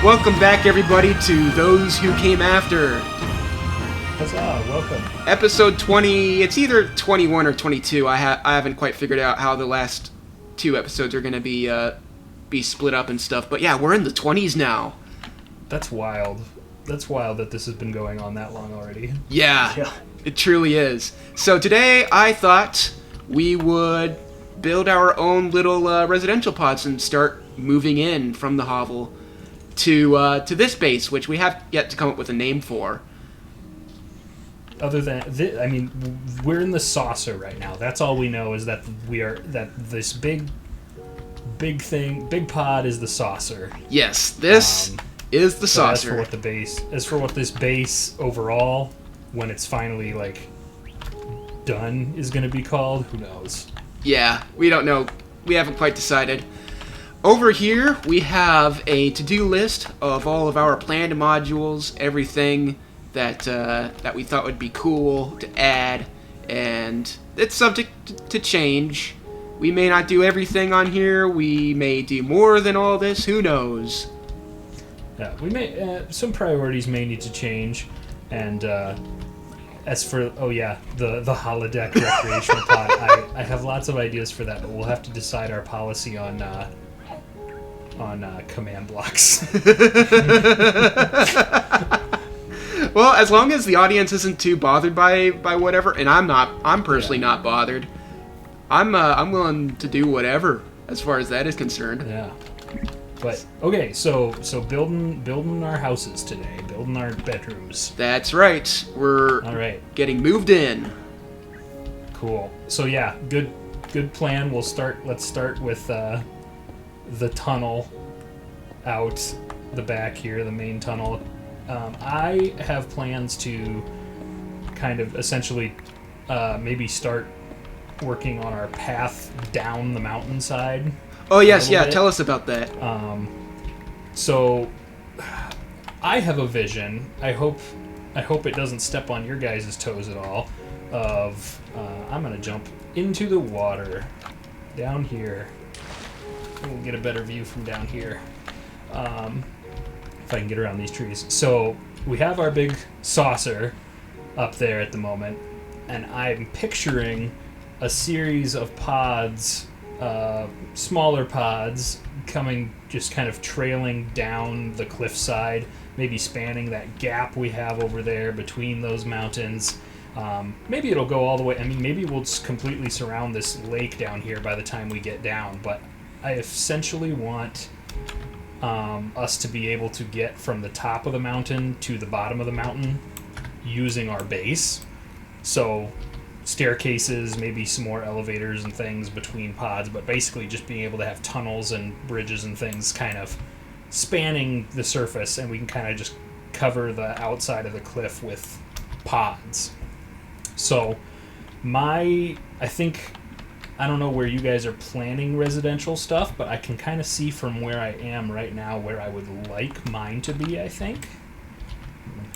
Welcome back, everybody, to Those Who Came After. Huzzah, welcome. Episode 20, it's either 21 or 22. I haven't quite figured out how the last two episodes are going to be split up and stuff. But yeah, we're in the 20s now. That's wild. That's wild that this has been going on that long already. Yeah. It truly is. So today, I thought we would build our own little residential pods and start moving in from the hovel to this base, which we have yet to come up with a name for. Other than, we're in the saucer right now. That's all we know is that this big pod is the saucer. Yes, this is the saucer. As for what this base overall, when it's finally done, is going to be called, who knows? Yeah, we don't know. We haven't quite decided. Over here, we have a to-do list of all of our planned modules, everything that we thought would be cool to add, and it's subject to change. We may not do everything on here. We may do more than all this. Who knows? Yeah, we may. Some priorities may need to change, and as for the holodeck recreational pod, I have lots of ideas for that, but we'll have to decide our policy on command blocks. Well, as long as the audience isn't too bothered by whatever, and I'm personally not bothered. I'm willing to do whatever as far as that is concerned. Yeah. But okay, so building our houses today, building our bedrooms. That's right. We're all right. Getting moved in. Cool. So yeah, good plan. Let's start with the tunnel out the back here, the main tunnel. I have plans to kind of essentially maybe start working on our path down the mountainside. Oh yes, yeah. Tell us about that. So I have a vision. I hope it doesn't step on your guys' toes at all. Of I'm gonna jump into the water down here. We'll get a better view from down here. If I can get around these trees. So we have our big saucer up there at the moment, and I'm picturing a series of pods, smaller pods, coming just kind of trailing down the cliffside, maybe spanning that gap we have over there between those mountains. Maybe it'll go all the way. Maybe we'll just completely surround this lake down here by the time we get down, but I essentially want us to be able to get from the top of the mountain to the bottom of the mountain using our base. So staircases, maybe some more elevators and things between pods, but basically just being able to have tunnels and bridges and things kind of spanning the surface, and we can kind of just cover the outside of the cliff with pods. So I don't know where you guys are planning residential stuff, but I can kind of see from where I am right now where I would like mine to be, I think.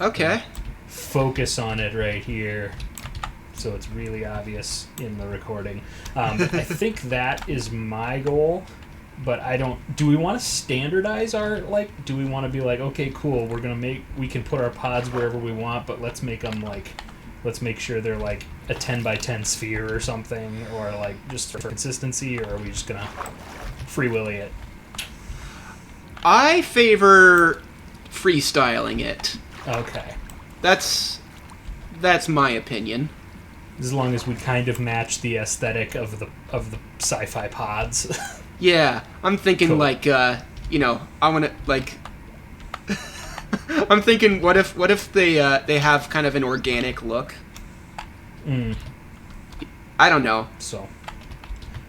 Okay. Focus on it right here, so it's really obvious in the recording. I think that is my goal, but do we want to standardize our, do we want to be okay, cool, we can put our pods wherever we want, but let's make them let's make sure they're a 10 by 10 sphere or something, or just for consistency, or are we just gonna free willy it? I favor freestyling it. Okay. That's my opinion. As long as we kind of match the aesthetic of the sci-fi pods. Yeah, I'm thinking cool. I want to I'm thinking, what if they have kind of an organic look? I don't know. So,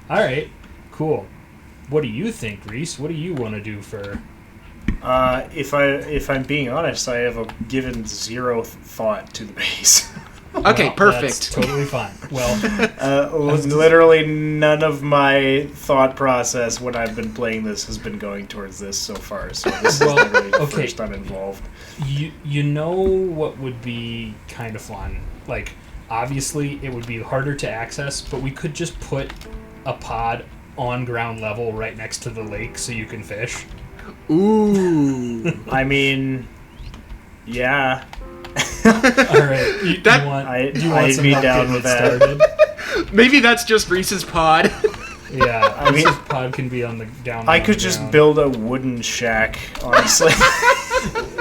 all right, cool. What do you think, Reese? What do you want to do for? If I'm being honest, I have given zero thought to the base. Okay, perfect. That's totally fine. Well, literally none of my thought process when I've been playing this has been going towards this so far. So this is literally the first I'm involved. You know what would be kind of fun? Obviously, it would be harder to access, but we could just put a pod on ground level right next to the lake so you can fish. Ooh. I mean, yeah. All right. You want some be help down getting with it that. started? Maybe that's just Reese's pod. Yeah, I mean, Reese's pod can be on the down. I could just build a wooden shack, honestly.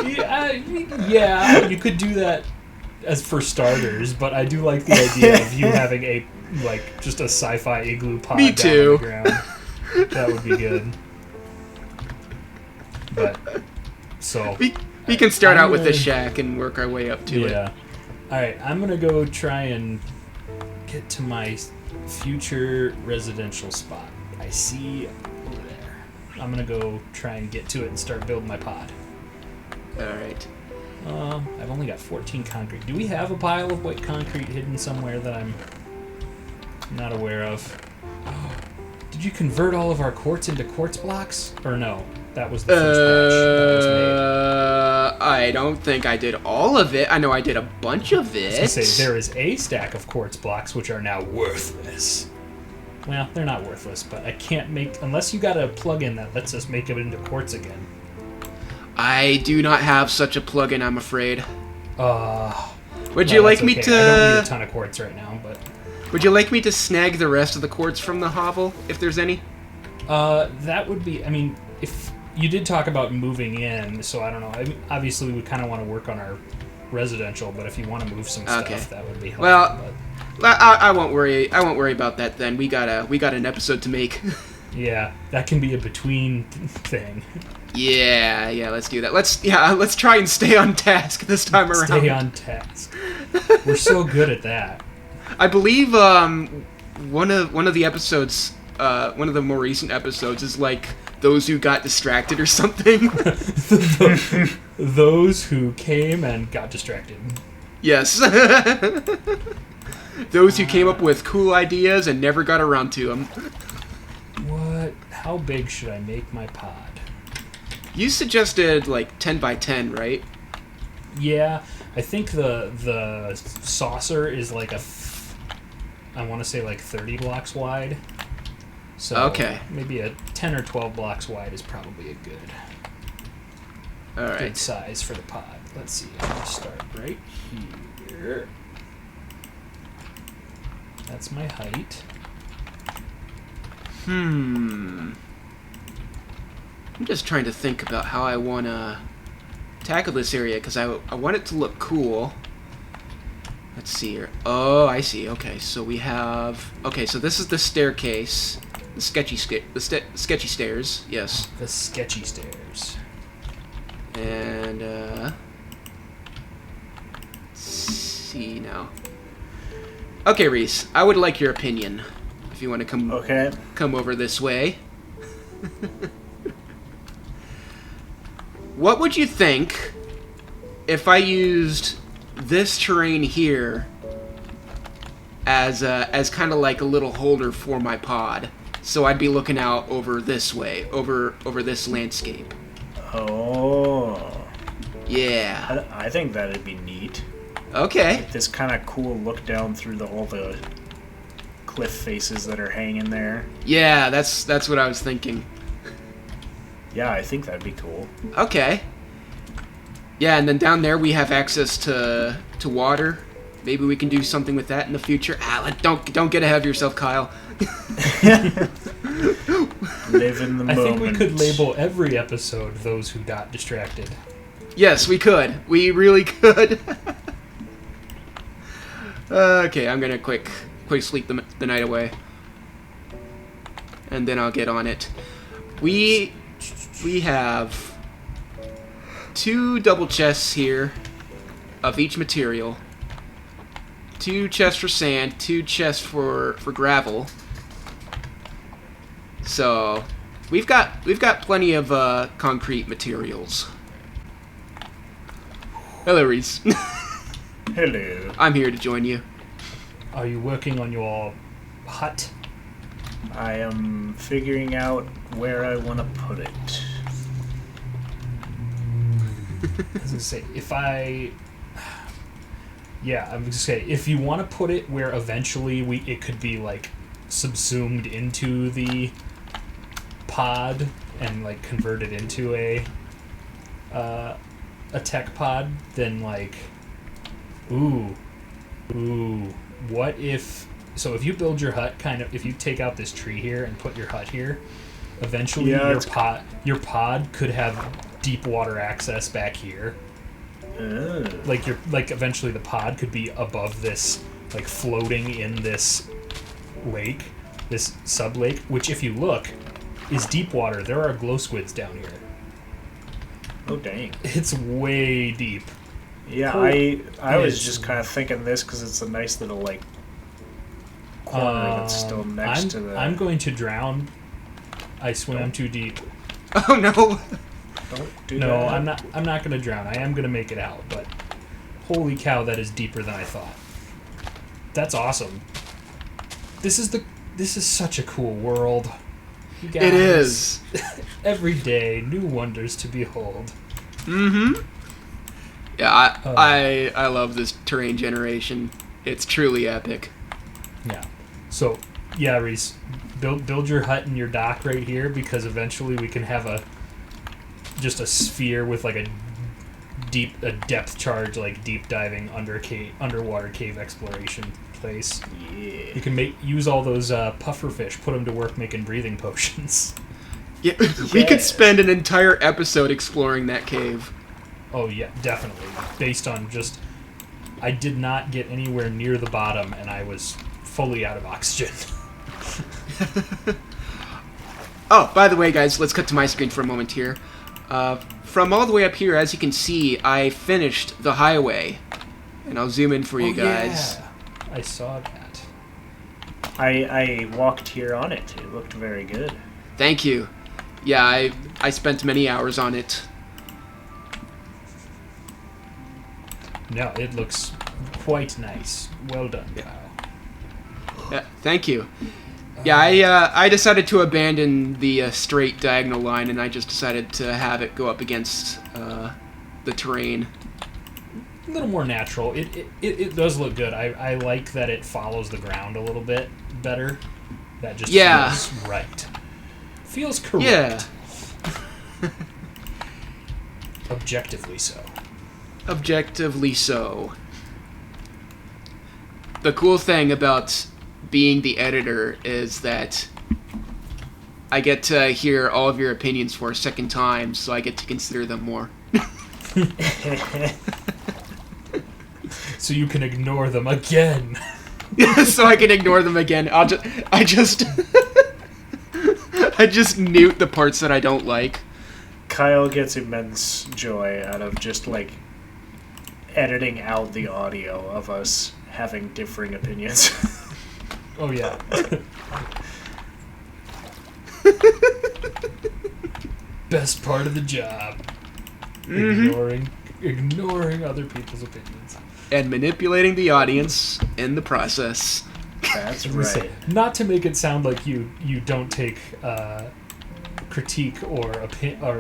Yeah, you could do that as for starters, but I do like the idea of you having just a sci-fi igloo pod Me down too. on the ground. That would be good. But so We can start I'm out with gonna- the shack and work our way up to it. yeah. All right, I'm gonna go try and get to my future residential spot. I see over there. I'm gonna go try and get to it and start building my pod. All right. I've only got 14 concrete. Do we have a pile of white concrete hidden somewhere that I'm not aware of? Did you convert all of our quartz into quartz blocks? Or no? That was the first batch that was made. I don't think I did all of it. I know I did a bunch of I it. was gonna say, there is a stack of quartz blocks which are now worthless. Well, they're not worthless, but I can't make... Unless you got a plugin that lets us make it into quartz again. I do not have such a plugin, I'm afraid. Would you Well, like that's me okay. to? I don't need a ton of quartz right now, but... Would you like me to snag the rest of the quartz from the hovel, if there's any? That would be... I mean, if... You did talk about moving in, so I don't know. I mean, obviously, we kind of want to work on our residential, but if you want to move some stuff, Okay. that would be helpful. Well, but, I won't worry. I won't worry about that then. We got an episode to make. yeah, that can be a between thing. Yeah. Let's do that. Let's try and stay on task this time around. Stay on task. We're so good at that. I believe one of the episodes, one of the more recent episodes is like those who got distracted or something. Those who came and got distracted. Yes. Those who came up with cool ideas and never got around to them. What? How big should I make my pod? You suggested like 10 by 10, right? Yeah, I think the saucer is like I want to say like 30 blocks wide. So Okay. maybe a 10 or 12 blocks wide is probably a good Alright. size for the pod. Let's see. I'm going to start right here. That's my height. I'm just trying to think about how I want to tackle this area, because I want it to look cool. Let's see here. Oh, I see. Okay, so we have... Okay, so this is the staircase. The sketchy stairs, yes. The sketchy stairs. And, let's see now. Okay, Reese, I would like your opinion, if you want to come over this way. What would you think if I used this terrain here as kind of like a little holder for my pod? So I'd be looking out over this way, over this landscape. Oh. Yeah. I think that'd be neat. Okay. Like this kind of cool look down through all the cliff faces that are hanging there. Yeah, that's what I was thinking. Yeah, I think that'd be cool. Okay. Yeah, and then down there we have access to water. Maybe we can do something with that in the future. Don't get ahead of yourself, Kyle. Live in the moment. I think we could label every episode Those Who Got Distracted. Yes, we could. We really could. Okay, I'm gonna quick sleep the night away, and then I'll get on it. We have 2 double chests here of each material. 2 chests for sand, 2 chests for gravel. So we've got plenty of concrete materials. Hello, Reese. Hello. I'm here to join you. Are you working on your hut? I am figuring out where I want to put it. I was gonna say I'm gonna say if you want to put it where eventually it could be like subsumed into the pod, and like convert it into a tech pod, then like, what if? So if you build your hut, if you take out this tree here and put your hut here, eventually your pod could have deep water access back here. Like eventually the pod could be above this, like floating in this lake, this sub lake, which if you look is deep water. There are glow squids down here. Oh dang! It's way deep. Yeah, I was just kind of thinking this because it's a nice little like corner that's still next to the. I'm going to drown. I swam too deep. Oh no! Don't do no, that. I'm not going to drown. I am going to make it out, but holy cow, that is deeper than I thought. That's awesome. This is such a cool world. You guys, it is. Every day, new wonders to behold. Mm-hmm. Yeah, I love this terrain generation. It's truly epic. Yeah. So, yeah, Reese, build your hut and your dock right here, because eventually we can have just a sphere with like a depth charge, like deep diving underwater cave exploration place. Yeah. You can use all those puffer fish, put them to work making breathing potions. Yeah, we could spend an entire episode exploring that cave. Oh yeah, definitely. Based on I did not get anywhere near the bottom, and I was fully out of oxygen. Oh, by the way, guys, let's cut to my screen for a moment here. From all the way up here, as you can see, I finished the highway. And I'll zoom in for you guys. Yeah. I saw that. I walked here on it. It looked very good. Thank you. Yeah, I spent many hours on it. No, it looks quite nice. Well done, Kyle. Yeah, thank you. Yeah, I decided to abandon the straight diagonal line, and I just decided to have it go up against the terrain. A little more natural. It does look good. I like that it follows the ground a little bit better. That just feels right. Feels correct. Yeah. Objectively so. Objectively so. The cool thing about being the editor is that I get to hear all of your opinions for a second time, so I get to consider them more. So you can ignore them again. So I can ignore them again. I just mute the parts that I don't like. Kyle gets immense joy out of just like editing out the audio of us having differing opinions. Oh yeah. Best part of the job. Mm-hmm. Ignoring other people's opinions. And manipulating the audience in the process. That's right. Not to make it sound like you don't take critique or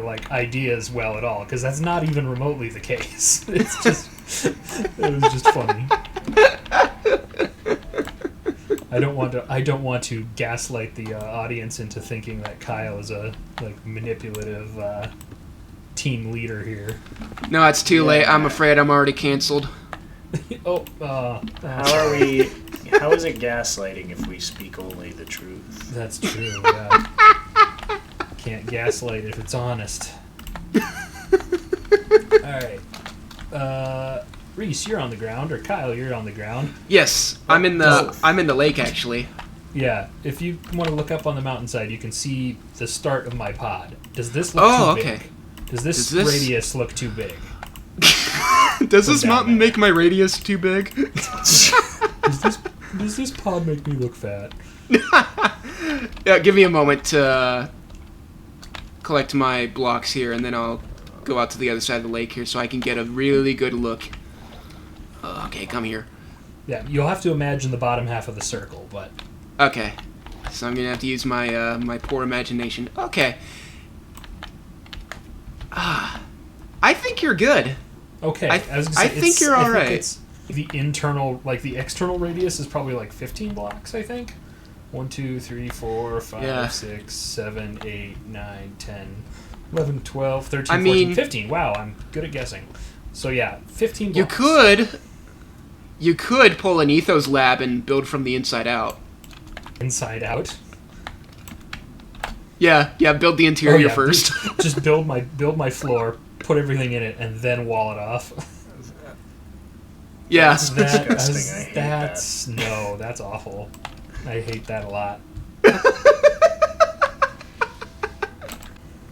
like ideas well at all, because that's not even remotely the case. It's just it was just funny. I don't want to gaslight the audience into thinking that Kyle is a manipulative team leader here. No, it's too late. I'm afraid I'm already canceled. How is it gaslighting if we speak only the truth? That's true, yeah. Can't gaslight if it's honest. Alright. Reese, you're on the ground, or Kyle, you're on the ground. Yes, I'm in the lake actually. Yeah, if you want to look up on the mountainside, you can see the start of my pod. Does this look too big? Does this radius look too big? Does this mountain make my radius too big? Does this pod make me look fat? Yeah, give me a moment to collect my blocks here, and then I'll go out to the other side of the lake here so I can get a really good look. Okay, come here. Yeah, you'll have to imagine the bottom half of the circle, but... Okay, so I'm going to have to use my my poor imagination. Okay. I think you're good. Okay, I think you're all right. The internal, the external radius is probably 15 blocks, I think. 1, 2, 3, 4, 5, Yeah. 6, 7, 8, 9, 10, 11, 12, 13, I 14, mean- 15. Wow, I'm good at guessing. So yeah, 15 You blocks. could pull an ethos lab and build from the inside out. Inside out. Yeah, build the interior yeah, first. Just build my floor, put everything in it, and then wall it off. Yeah. Disgusting. I hate that's no, that's awful. I hate that a lot.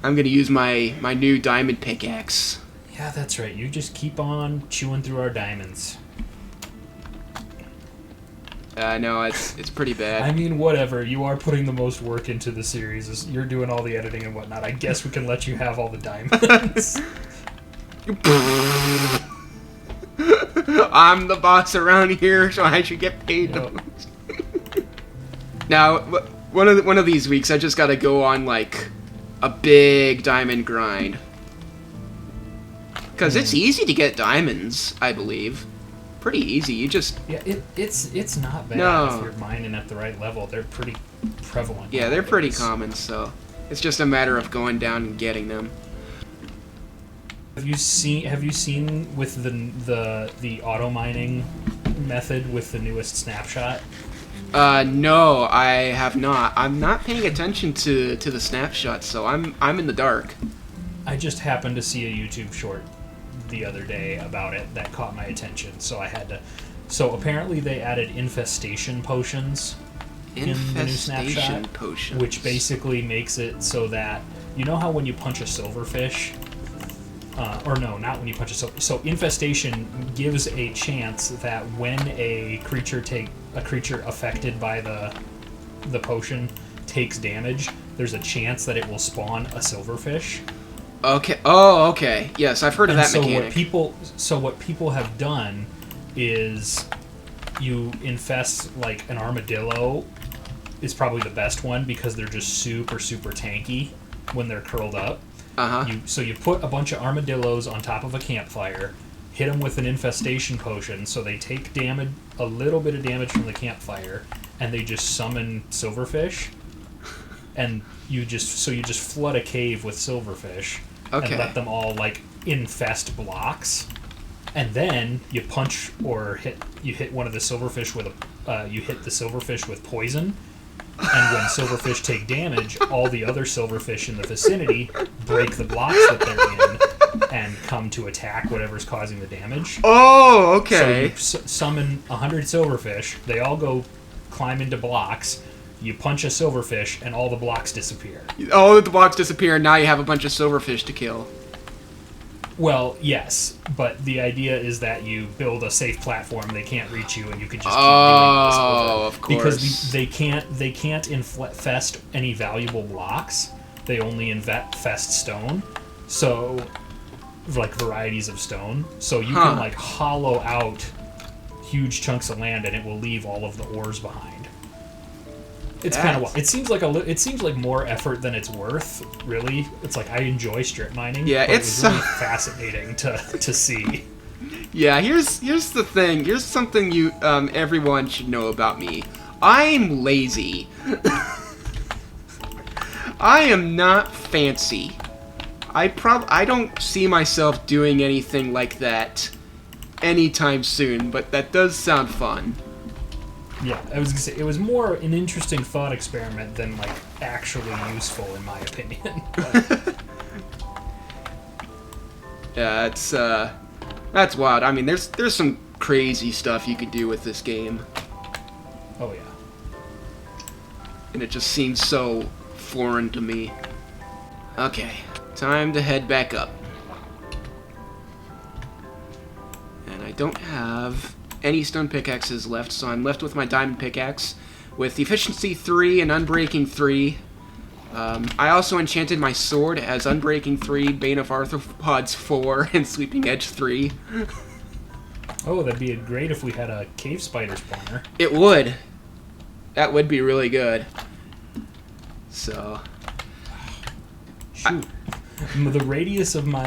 I'm gonna use my new diamond pickaxe. Yeah, that's right. You just keep on chewing through our diamonds. No, it's pretty I bad. mean, whatever. You are putting the most work into the series. You're doing all the editing and whatnot. I guess we can let you have all the diamonds. I'm the boss around here, so I should get paid the Yep. most. Now, one of these weeks, I just gotta go on like a big diamond grind. Because it's easy to get diamonds, I believe. Pretty easy. You just Yeah, it's not bad No. if you're mining at the right level. They're pretty prevalent. yeah, they're pretty nowadays. common. So it's just a matter of going down and getting them. Have you seen with the auto mining method with the newest snapshot? No, I have not. I'm not paying attention to the snapshot, so I'm in the dark. I just happened to see a YouTube short the other day about it that caught my attention, so I had to. So apparently they added infestation potions in the new Infestation snapshot, potions. which basically makes it so that you know how when you punch a silverfish, or no, not when you punch a silver. So infestation gives a chance that when a creature affected by the potion takes damage, there's a chance that it will spawn a silverfish. Okay. Oh, okay. Yes, I've heard of that so mechanic. what people have done is you infest like an armadillo is probably the best one because they're just super tanky when they're curled up. So you put a bunch of armadillos on top of a campfire, hit them with an infestation potion, so they take damage, a little bit of damage from the campfire, and they just summon silverfish. And you just flood a cave with silverfish. Okay. And let them all like infest blocks, and then you punch or hit one of the silverfish with you hit the silverfish with poison, and when silverfish take damage, all the other silverfish in the vicinity break the blocks that they're in and come to attack whatever's causing the damage. Oh, okay. So you summon 100 silverfish. They all go climb into blocks. You punch a silverfish, and all the blocks disappear. Oh, the blocks disappear, and now you have a bunch of silverfish to kill. Well, yes, but the idea is that you build a safe platform. They can't reach you, and you can just keep doing this over. Of course. Because they can't infest any valuable blocks. They only infest stone. So, like varieties of stone. So you can like hollow out huge chunks of land, and it will leave all of the ores behind. It's kind of wild. It seems like more effort than it's worth. Really, it's like I enjoy strip mining. Yeah, but it's it was really fascinating to see. Yeah, here's the thing. Here's something you everyone should know about me. I'm lazy. I am not fancy. I don't see myself doing anything like that anytime soon, but that does sound fun. Yeah, I was gonna say it was more an interesting thought experiment than like actually useful in my opinion. But, Yeah, that's wild. I mean, there's some crazy stuff you could do with this game, oh yeah. and it just seems so foreign to me. Okay, time to head back up. And I don't have any stone pickaxes left, so I'm left with my diamond pickaxe with efficiency 3 and unbreaking 3. I also enchanted my sword as unbreaking 3, bane of arthropods 4, and sweeping edge 3. Oh, that'd be great if we had a cave spider spawner. It would. That would be really good. So Shoot. The radius of my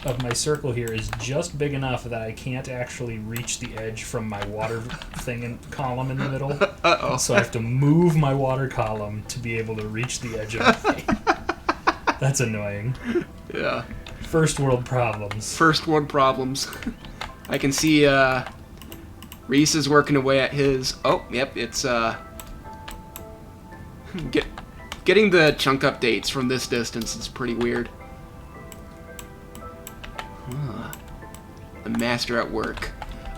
of my circle here is just big enough that I can't actually reach the edge from my water thing and column in the middle. Uh-oh. So I have to move my water column to be able to reach the edge of the thing. That's annoying. Yeah. First world problems. First world problems. I can see Reese is working away at his. Oh, yep, it's getting the chunk updates from this distance is pretty weird. The master at work.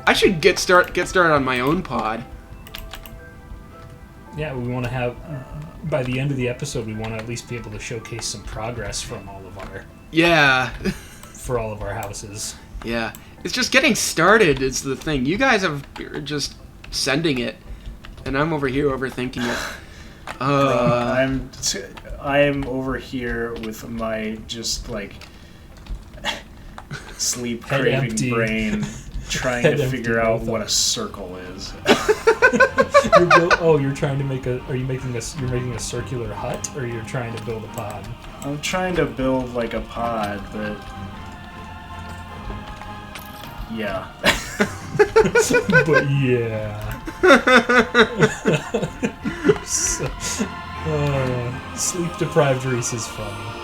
I should get started on my own pod. Yeah, we want to have, by the end of the episode, we want to at least be able to showcase some progress from all of our, Yeah. for all of our houses. Yeah. It's just getting started is the thing. You guys are just sending it, and I'm over here overthinking it. I'm over here with my just like sleep Head craving empty. brain trying Head to empty figure out both what of a circle is. You're trying to make a. Are you making a circular hut, or you're trying to build a pod? I'm trying to build like a pod, but yeah. But yeah. Sleep deprived Reese is funny.